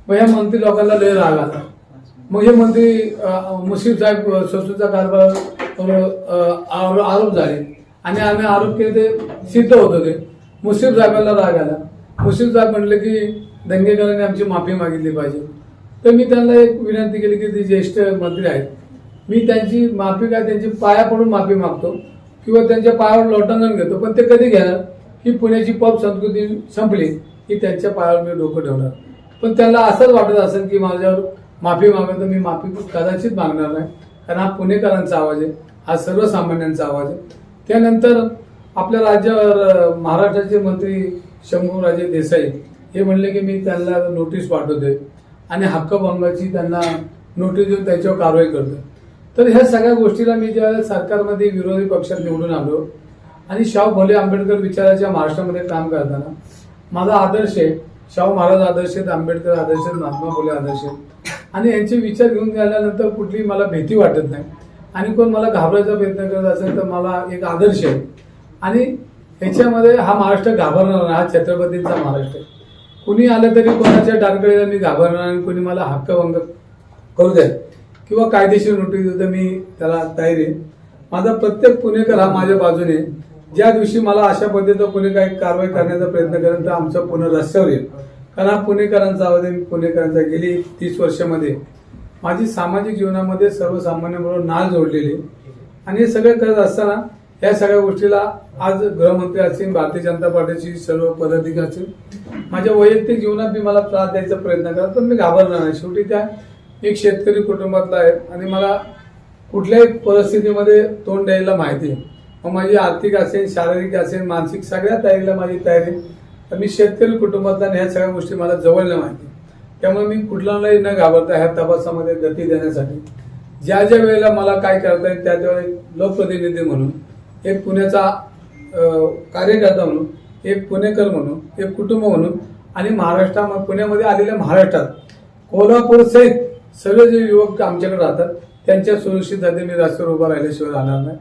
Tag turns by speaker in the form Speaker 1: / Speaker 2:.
Speaker 1: मग ह्या मंत्री लोकांना लय राग आला। मग हे मंत्री मुश्रीफ साहेब संस्थेचा कारभार आरोप झाले आणि आम्ही आरोप केले ते सिद्ध होत होते। मुश्रीफ साहेबांना राग आला। मुश्रीफ साहेब म्हटले की दंगेकरांनी आमची माफी मागितली पाहिजे। तर मी त्यांना एक विनंती केली की ते ज्येष्ठ मंत्री आहेत, मी त्यांची माफी काय त्यांची पाया पडून माफी मागतो किंवा त्यांच्या पायावर लोटांगण घेतो, पण ते कधी घेणार ही पुण्याची पब संस्कृती संपली की त्यांच्या पायावर मी डोकं ठेवणार। पण त्यांना असंच वाटत असेल की माझ्यावर माफी मागत, मी माफी कदाचित मागणार नाही, कारण हा पुणेकरांचा आवाज आहे, हा सर्वसामान्यांचा आवाज आहे। त्यानंतर आपल्या राज्यावर महाराष्ट्राचे मंत्री शंभूराजे देसाई हे म्हणले की मी त्यांना नोटीस पाठवतोय आणि हक्कभंगाची त्यांना नोटीस देऊन त्याच्यावर कारवाई करतोय। तर ह्या सगळ्या गोष्टीला मी ज्या सरकारमध्ये विरोधी पक्षात निवडून आलो आणि शाहू फुले आंबेडकर विचाराच्या महाराष्ट्रामध्ये काम करताना माझा आदर्श आहे शाहू महाराज आदर्श आहेत, आंबेडकर आदर्श आहेत, महात्मा फुले आदर्श आहेत आणि यांचे विचार घेऊन गेल्यानंतर कुठली मला भीती वाटत नाही आणि कोण मला घाबरायचा प्रयत्न करत असेल तर मला एक आदर्श आहे आणि ह्याच्यामध्ये हा महाराष्ट्र घाबरणार नाही, हा छत्रपतींचा महाराष्ट्र आहे। कुणी आलं तरी कोणाच्या टारगडीला मी घाबरणार आणि कोणी मला हक्कभंग करू द्या किंवा कायदेशीर नोटीस देतं मी त्याला तयार आहे। माझा प्रत्येक पुणेकर हा माझ्या बाजूने, ज्या दिवशी मला अशा पद्धतीचं कोणी काही कारवाई करण्याचा प्रयत्न करेल तर आमचं पुणे रस्त्यावर येईल, कारण हा पुणेकरांचा आवाज आहे। पुणेकरांचा गेली 30 वर्षामध्ये माझी सामाजिक जीवनामध्ये सर्वसामान्यांबरोबर नाळ जोडलेली आणि हे सगळं करत असताना या सगळ्या गोष्टीला आज गृहमंत्री असतील, भारतीय जनता पार्टीची सर्व पदाधिकारी असतील, माझ्या वैयक्तिक जीवनात मी मला त्रास द्यायचा प्रयत्न करत, पण मी घाबरणार नाही। शेवटी त्या एक शेतकरी कुटुंबातला आहे आणि मला कुठल्याही परिस्थितीमध्ये तोंड द्यायला माहिती आहे। मग माझी आर्थिक असेल, शारीरिक असेल, मानसिक सगळ्या तयारीला माझी तयारी, तर मी शेतकरी कुटुंबातला ह्या सगळ्या गोष्टी मला जवळनं माहिती, त्यामुळे मी कुठलाही न घाबरता ह्या तपासामध्ये गती देण्यासाठी ज्या ज्या वेळेला मला काय करता येईल त्या त्यावेळेला लोकप्रतिनिधी म्हणून, एक पुण्याचा कार्यकर्ता म्हणून, एक पुणेकर म्हणून, एक कुटुंब म्हणून आणि पुण्यामध्ये आलेल्या महाराष्ट्रात कोल्हापूर सहित सगळे जे युवक आमच्याकडे राहतात त्यांच्या सुरक्षिततेसाठी मी रस्त्यावर उभा राहिल्याशिवाय राहणार नाही।